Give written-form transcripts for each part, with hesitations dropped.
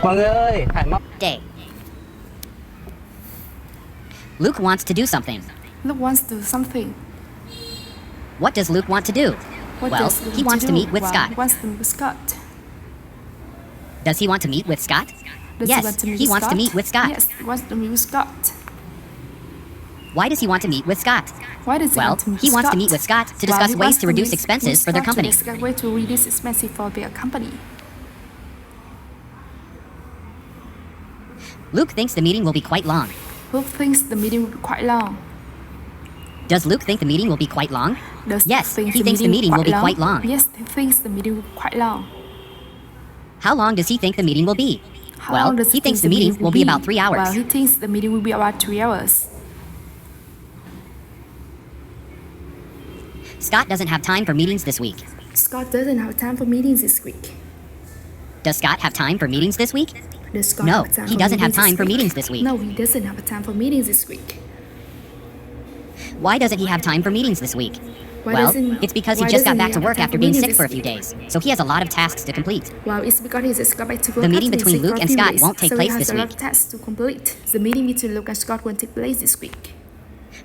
Mọi người ơi, Hải mong Day. Luke wants to do something. Luke wants to do something. What does Luke want to do? What Well, does Luke he wants to do? meet with Well, Scott. He wants to meet with Scott. Does he want to meet with Scott? Does Yes, he want to meet he with wants to Scott? meet with Scott. Yes, he wants to meet with Scott. Why does he want to meet with Scott? Why does he Well, want to meet he with wants Scott? to meet with Scott to Well, discuss he ways wants to reduce meet expenses with for their Scott to company. discuss ways to reduce expenses for their company. Luke thinks the meeting will be quite long. Luke thinks the meeting will be quite long. Does Luke think the meeting will be quite long? Does Yes, Luke he thinks the meeting will be quite long. Yes, he thinks the meeting will be quite long. How long does he think the meeting will be? How Well, long does he thinks the meeting will be about 3 hours. Well, he thinks the meeting will be about 3 hours. Scott doesn't have time for meetings this week. Scott doesn't have time for meetings this week. Does Scott have time for meetings this week? Does Scott No, have time he for doesn't have meetings this time for week? meetings this week. No, he doesn't have time for meetings this week. Why doesn't he have time for meetings this week? Why Well, doesn't- it's because he why just got doesn't back he to have work time after for being meetings sick for a this few week? days, so he has a lot of tasks to complete. Well, it's because he just got back to work. The meeting after between being sick Luke for a and few Scott days, won't take so place he this has a lot week. of tasks to complete. The meeting between Luke and Scott won't take place this week.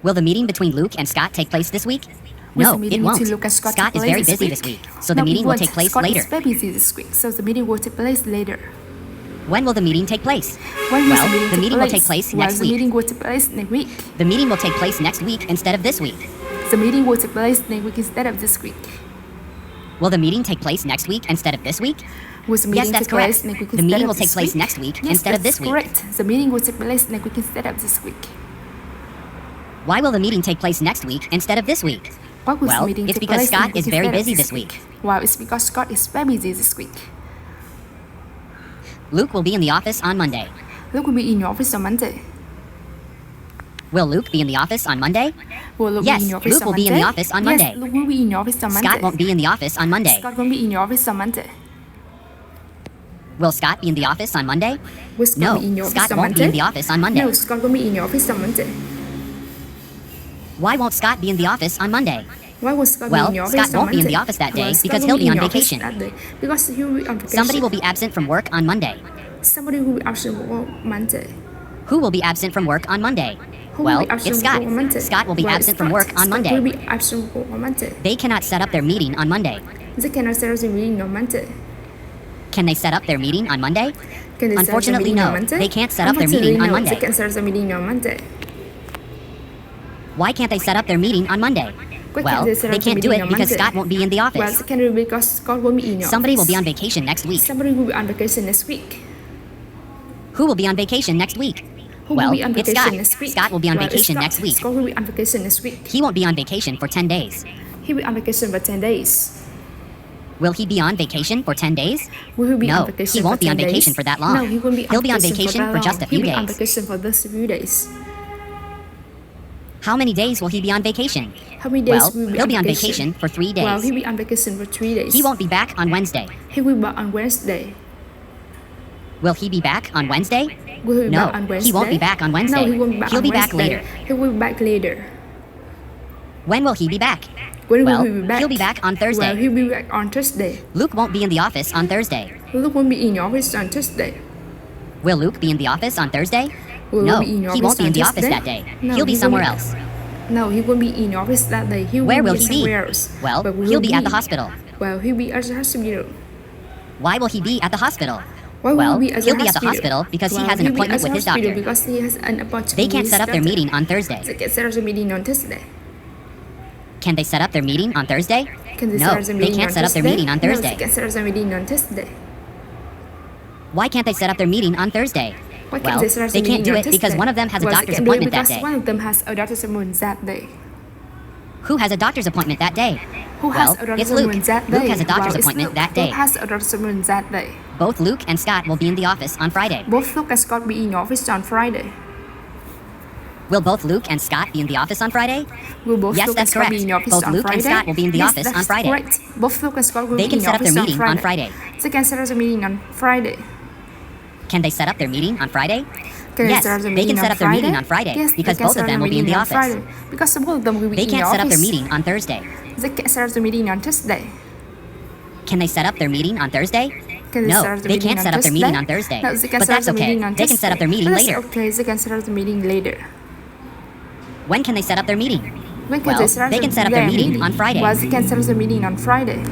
Will the meeting between Luke and Scott take place this week? Will No, the meeting it won't. between Luke and Scott Scott take is very place busy this this week? week, so the No, meeting it will won't. take place Scott later. is very busy this week, so the meeting will take place later. When will the meeting take place? When will Well, the meeting will take place Well, next the week. meeting will take place next week. The meeting will take place next week instead of this week. The meeting will take place next week instead of this week. Will the meeting take place next week instead of this week? Will the Yes, meeting that's take place correct. next week The instead meeting of will take this place week? next week Yes, instead of that's this week. correct. The meeting will take place next week instead of this week. Why will the meeting take place next week instead of this week? Why will Well, the meeting it's take because place Scott next week is very instead of busy this week. Well, it's because Scott is very busy this week. Luke will be in the office on Monday. Luke will be in your office on Monday. Will Luke be in the office on Monday? Will Luke Yes, be in your office Luke on will be Monday? in the office on Monday. Yes, Luke will be in your office on Monday. Scott won't be in the office on Monday. Scott won't be in your office on Monday. Will Scott be in the office on Monday? Will Scott No, be in your office Scott on won't Monday? be in the office on Monday. No, Scott won't be in your office on Monday. Why won't Scott be in the office on Monday? Why will Scott Well, be in your office Scott on won't be in Monday? the office that day Well, Scott because won't he'll be in on your office vacation. that day because he will be on vacation. Somebody will be absent from work on Monday. Somebody will be absent on Monday. Who will be absent from work on Monday? Who Well, will be absent it's Scott. on Monday? Scott will be Well, absent from Scott. work on Scott Monday. will be absent on Monday. They cannot set up their meeting on Monday. They cannot set up the meeting on Monday. Can they set up their meeting on Monday? Can they set up the Unfortunately, meeting on no. Monday? They can't set up their Unfortunately, meeting on no. Monday. They can set up the meeting on Monday. Why can't they set up their meeting on Monday? Why Well, can't they set they up the can't do meeting it on because Monday? Scott won't be in the Well, office. they can do it because Scott won't be in your Somebody will office. be on vacation next week. Somebody will be on vacation next week. Who will be on vacation next week? Who Well, will be on it's vacation Scott. next week? Scott will be on Well, it's vacation Scott. next week. Scott will be on vacation next week. He won't be on vacation for 10 days. He will be on vacation for 10 days. Will he be on vacation for 10 days? Will he be No, on vacation he won't for be on 10 vacation days? for that long. No, he won't be He'll be on vacation that for just a long. few He'll be on days. vacation for just a few days. How many days will he be on vacation? How many days Well, will he be he'll on be on vacation? vacation for 3 days. Well, he'll be on vacation for 3 days. He won't be back on Wednesday. He will be back on Wednesday. Will he be back on Wednesday? Will he be No, back on Wednesday? he won't be back on Wednesday. No, he won't be back He'll on be back Wednesday. later. He will be back later. When will he be back? When Well, will he be back? he'll be back on Thursday. Well, he'll be back on Thursday. Luke won't be in the office on Thursday. Luke won't be in your office on Thursday. Will Luke be in the office on Thursday? Will No, Luke be in your he office won't be in on the office Thursday? that day. No, He'll be he won't somewhere be- else. No, he won't be in your office that day. He Where will be he be? somewhere else. Well, But he'll be at the hospital. Well, he'll be at the hospital. Why will he be at the hospital? Why will Well, he be at he'll the be at the hospital because he has an he'll be appointment at the with his hospital doctor. Because he has an appointment They with can't his set up their doctor. meeting on Thursday. They can set up the meeting on Thursday. Can they set up their meeting on Thursday? Can they No, set up the they meeting can't on set up their Thursday? meeting on No, Thursday. they can set up the meeting on Thursday. Why can't they set up their meeting on Thursday? Why can't Well, they set up they the can't meeting do on it because Thursday? one of them has a Well, they doctor's can't do it appointment that because day. one of them has a doctor's appointment that day. Who has a doctor's appointment that day? Who Well, has a doctor's it's Luke. appointment that day? Luke has a doctor's Well, it's appointment Luke. that day. Luke has a doctor's appointment that day. Both Luke and Scott will be in the office on Friday. Both Luke and Scott be in your office on Friday. Will both Luke and Scott be in the office on Friday? Will both Yes, Luke that's and Scott be correct. in your office Both on Luke and Friday? Scott will be in the Yes, office on that's Friday. correct. Both Luke and Scott will They be can in set your up their office meeting on Friday. They can set up the meeting on Friday. Can they set up their meeting on Friday? Can Yes, set up the they meeting can set on up their meeting Friday? on Friday Yes, because they can both set of up them the will be in the meeting on office. Friday. Because both of them will be They in your can't set up their office. meeting on Thursday. They can set up the meeting on Thursday. Can they set up their meeting on Thursday? Can they No, set up the they meeting can't on set up their meeting Thursday? on Thursday. No, they can But set up that's the okay. meeting on They can set up their Tuesday. meeting But that's later. okay, they can set up the meeting later. When can they set up their meeting? When can Well, they set up they can set up their meeting on Friday. Well, they can set up the meeting on Friday.